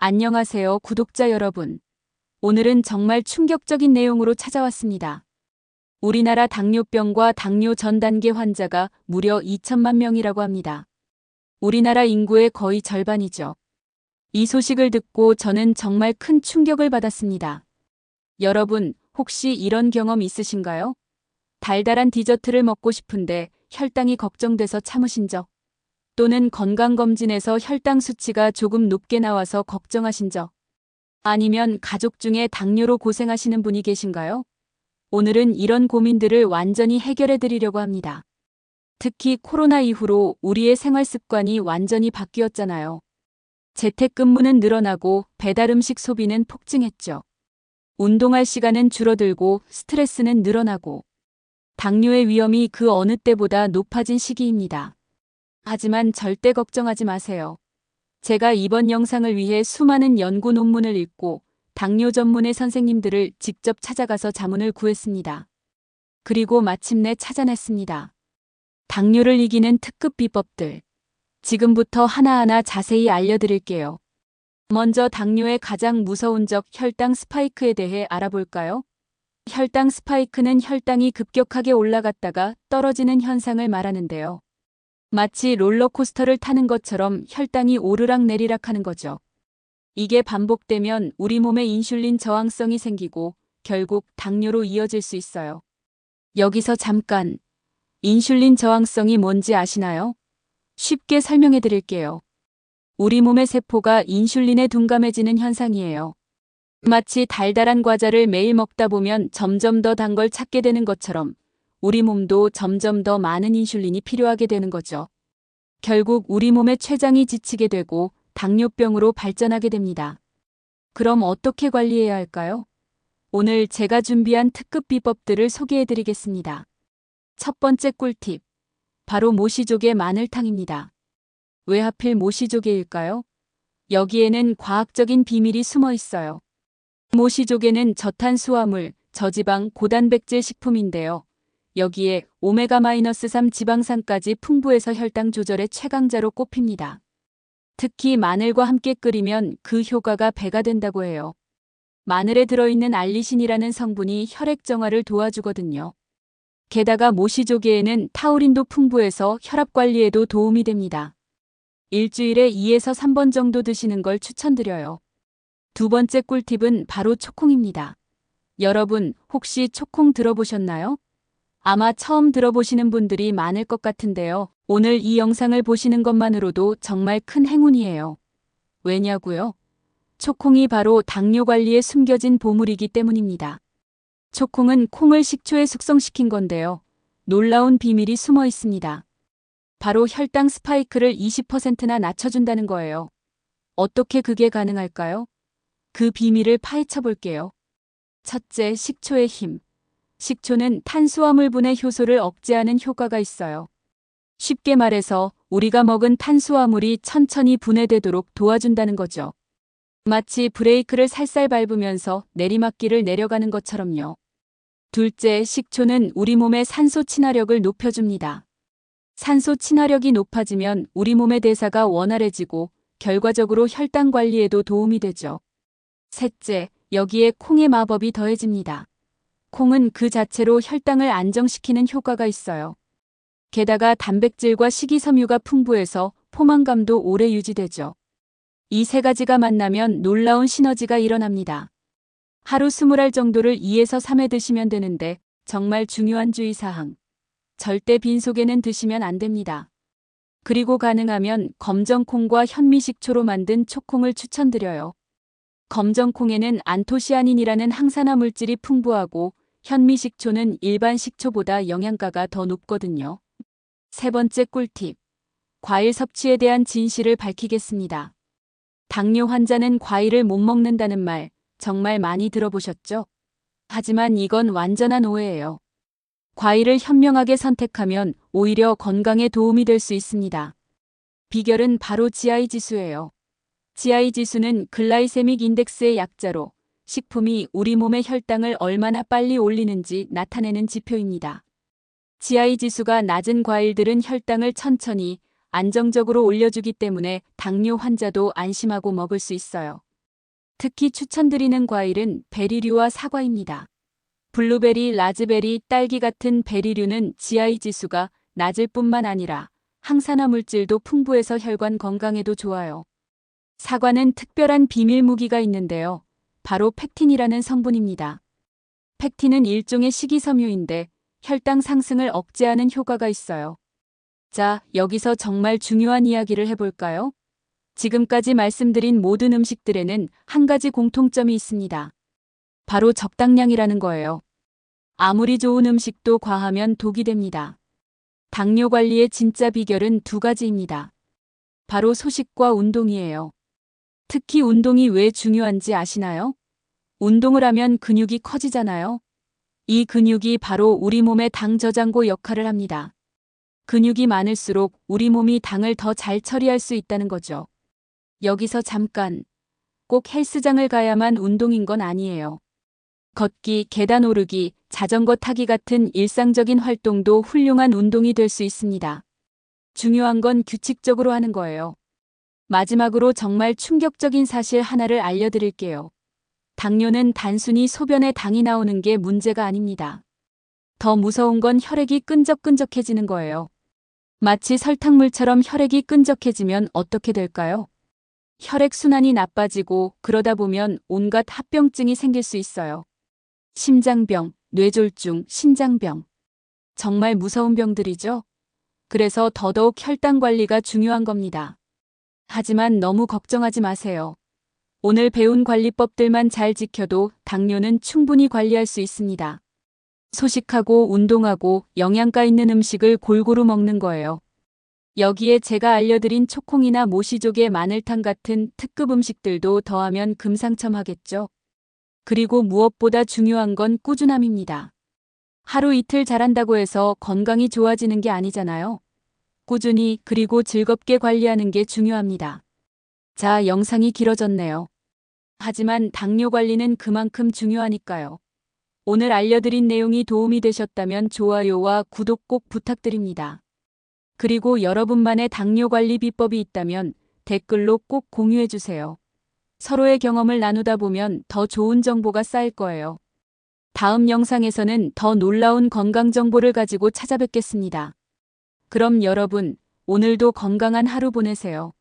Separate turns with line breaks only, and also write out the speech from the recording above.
안녕하세요, 구독자 여러분. 오늘은 정말 충격적인 내용으로 찾아왔습니다. 우리나라 당뇨병과 당뇨 전 단계 환자가 무려 2천만 명이라고 합니다. 우리나라 인구의 거의 절반이죠. 이 소식을 듣고 저는 정말 큰 충격을 받았습니다. 여러분, 혹시 이런 경험 있으신가요? 달달한 디저트를 먹고 싶은데 혈당이 걱정돼서 참으신 적? 또는 건강검진에서 혈당 수치가 조금 높게 나와서 걱정하신 적? 아니면 가족 중에 당뇨로 고생하시는 분이 계신가요? 오늘은 이런 고민들을 완전히 해결해 드리려고 합니다. 특히 코로나 이후로 우리의 생활 습관이 완전히 바뀌었잖아요. 재택근무는 늘어나고 배달음식 소비는 폭증했죠. 운동할 시간은 줄어들고 스트레스는 늘어나고 당뇨의 위험이 그 어느 때보다 높아진 시기입니다. 하지만 절대 걱정하지 마세요. 제가 이번 영상을 위해 수많은 연구 논문을 읽고 당뇨 전문의 선생님들을 직접 찾아가서 자문을 구했습니다. 그리고 마침내 찾아냈습니다. 당뇨를 이기는 특급 비법들. 지금부터 하나하나 자세히 알려드릴게요. 먼저 당뇨의 가장 무서운 적 혈당 스파이크에 대해 알아볼까요? 혈당 스파이크는 혈당이 급격하게 올라갔다가 떨어지는 현상을 말하는데요. 마치 롤러코스터를 타는 것처럼 혈당이 오르락내리락 하는 거죠. 이게 반복되면 우리 몸에 인슐린 저항성이 생기고 결국 당뇨로 이어질 수 있어요. 여기서 잠깐, 인슐린 저항성이 뭔지 아시나요? 쉽게 설명해 드릴게요. 우리 몸의 세포가 인슐린에 둔감해지는 현상이에요. 마치 달달한 과자를 매일 먹다 보면 점점 더 단 걸 찾게 되는 것처럼 우리 몸도 점점 더 많은 인슐린이 필요하게 되는 거죠. 결국 우리 몸의 췌장이 지치게 되고 당뇨병으로 발전하게 됩니다. 그럼 어떻게 관리해야 할까요? 오늘 제가 준비한 특급 비법들을 소개해 드리겠습니다. 첫 번째 꿀팁, 바로 모시조개 마늘탕입니다. 왜 하필 모시조개일까요? 여기에는 과학적인 비밀이 숨어 있어요. 모시조개는 저탄수화물, 저지방, 고단백질 식품인데요. 여기에 오메가-3 지방산까지 풍부해서 혈당 조절의 최강자로 꼽힙니다. 특히 마늘과 함께 끓이면 그 효과가 배가 된다고 해요. 마늘에 들어있는 알리신이라는 성분이 혈액 정화를 도와주거든요. 게다가 모시조개에는 타우린도 풍부해서 혈압 관리에도 도움이 됩니다. 일주일에 2에서 3번 정도 드시는 걸 추천드려요. 두 번째 꿀팁은 바로 초콩입니다. 여러분, 혹시 초콩 들어보셨나요? 아마 처음 들어보시는 분들이 많을 것 같은데요. 오늘 이 영상을 보시는 것만으로도 정말 큰 행운이에요. 왜냐고요? 초콩이 바로 당뇨 관리에 숨겨진 보물이기 때문입니다. 초콩은 콩을 식초에 숙성시킨 건데요. 놀라운 비밀이 숨어 있습니다. 바로 혈당 스파이크를 20%나 낮춰준다는 거예요. 어떻게 그게 가능할까요? 그 비밀을 파헤쳐 볼게요. 첫째, 식초의 힘. 식초는 탄수화물분해 효소를 억제하는 효과가 있어요. 쉽게 말해서 우리가 먹은 탄수화물이 천천히 분해되도록 도와준다는 거죠. 마치 브레이크를 살살 밟으면서 내리막길을 내려가는 것처럼요. 둘째, 식초는 우리 몸의 산소 친화력을 높여줍니다. 산소 친화력이 높아지면 우리 몸의 대사가 원활해지고 결과적으로 혈당 관리에도 도움이 되죠. 셋째, 여기에 콩의 마법이 더해집니다. 콩은 그 자체로 혈당을 안정시키는 효과가 있어요. 게다가 단백질과 식이섬유가 풍부해서 포만감도 오래 유지되죠. 이 세 가지가 만나면 놀라운 시너지가 일어납니다. 하루 20알 정도를 2에서 3회 드시면 되는데 정말 중요한 주의사항. 절대 빈속에는 드시면 안 됩니다. 그리고 가능하면 검정콩과 현미식초로 만든 초콩을 추천드려요. 검정콩에는 안토시아닌이라는 항산화 물질이 풍부하고 현미식초는 일반 식초보다 영양가가 더 높거든요. 세 번째 꿀팁. 과일 섭취에 대한 진실을 밝히겠습니다. 당뇨 환자는 과일을 못 먹는다는 말 정말 많이 들어보셨죠? 하지만 이건 완전한 오해예요. 과일을 현명하게 선택하면 오히려 건강에 도움이 될 수 있습니다. 비결은 바로 GI 지수예요. GI 지수는 글라이세믹 인덱스의 약자로 식품이 우리 몸의 혈당을 얼마나 빨리 올리는지 나타내는 지표입니다. GI 지수가 낮은 과일들은 혈당을 천천히 안정적으로 올려주기 때문에 당뇨 환자도 안심하고 먹을 수 있어요. 특히 추천드리는 과일은 베리류와 사과입니다. 블루베리, 라즈베리, 딸기 같은 베리류는 GI 지수가 낮을 뿐만 아니라 항산화 물질도 풍부해서 혈관 건강에도 좋아요. 사과는 특별한 비밀 무기가 있는데요. 바로 펙틴이라는 성분입니다. 펙틴은 일종의 식이섬유인데 혈당 상승을 억제하는 효과가 있어요. 자, 여기서 정말 중요한 이야기를 해볼까요? 지금까지 말씀드린 모든 음식들에는 한 가지 공통점이 있습니다. 바로 적당량이라는 거예요. 아무리 좋은 음식도 과하면 독이 됩니다. 당뇨 관리의 진짜 비결은 두 가지입니다. 바로 소식과 운동이에요. 특히 운동이 왜 중요한지 아시나요? 운동을 하면 근육이 커지잖아요. 이 근육이 바로 우리 몸의 당 저장고 역할을 합니다. 근육이 많을수록 우리 몸이 당을 더 잘 처리할 수 있다는 거죠. 여기서 잠깐, 꼭 헬스장을 가야만 운동인 건 아니에요. 걷기, 계단 오르기, 자전거 타기 같은 일상적인 활동도 훌륭한 운동이 될 수 있습니다. 중요한 건 규칙적으로 하는 거예요. 마지막으로 정말 충격적인 사실 하나를 알려드릴게요. 당뇨는 단순히 소변에 당이 나오는 게 문제가 아닙니다. 더 무서운 건 혈액이 끈적끈적해지는 거예요. 마치 설탕물처럼 혈액이 끈적해지면 어떻게 될까요? 혈액순환이 나빠지고 그러다 보면 온갖 합병증이 생길 수 있어요. 심장병, 뇌졸중, 신장병. 정말 무서운 병들이죠? 그래서 더더욱 혈당 관리가 중요한 겁니다. 하지만 너무 걱정하지 마세요. 오늘 배운 관리법들만 잘 지켜도 당뇨는 충분히 관리할 수 있습니다. 소식하고 운동하고 영양가 있는 음식을 골고루 먹는 거예요. 여기에 제가 알려드린 초콩이나 모시조개, 마늘탕 같은 특급 음식들도 더하면 금상첨화겠죠. 그리고 무엇보다 중요한 건 꾸준함입니다. 하루 이틀 잘한다고 해서 건강이 좋아지는 게 아니잖아요. 꾸준히 그리고 즐겁게 관리하는 게 중요합니다. 자, 영상이 길어졌네요. 하지만 당뇨 관리는 그만큼 중요하니까요. 오늘 알려드린 내용이 도움이 되셨다면 좋아요와 구독 꼭 부탁드립니다. 그리고 여러분만의 당뇨 관리 비법이 있다면 댓글로 꼭 공유해주세요. 서로의 경험을 나누다 보면 더 좋은 정보가 쌓일 거예요. 다음 영상에서는 더 놀라운 건강 정보를 가지고 찾아뵙겠습니다. 그럼 여러분, 오늘도 건강한 하루 보내세요.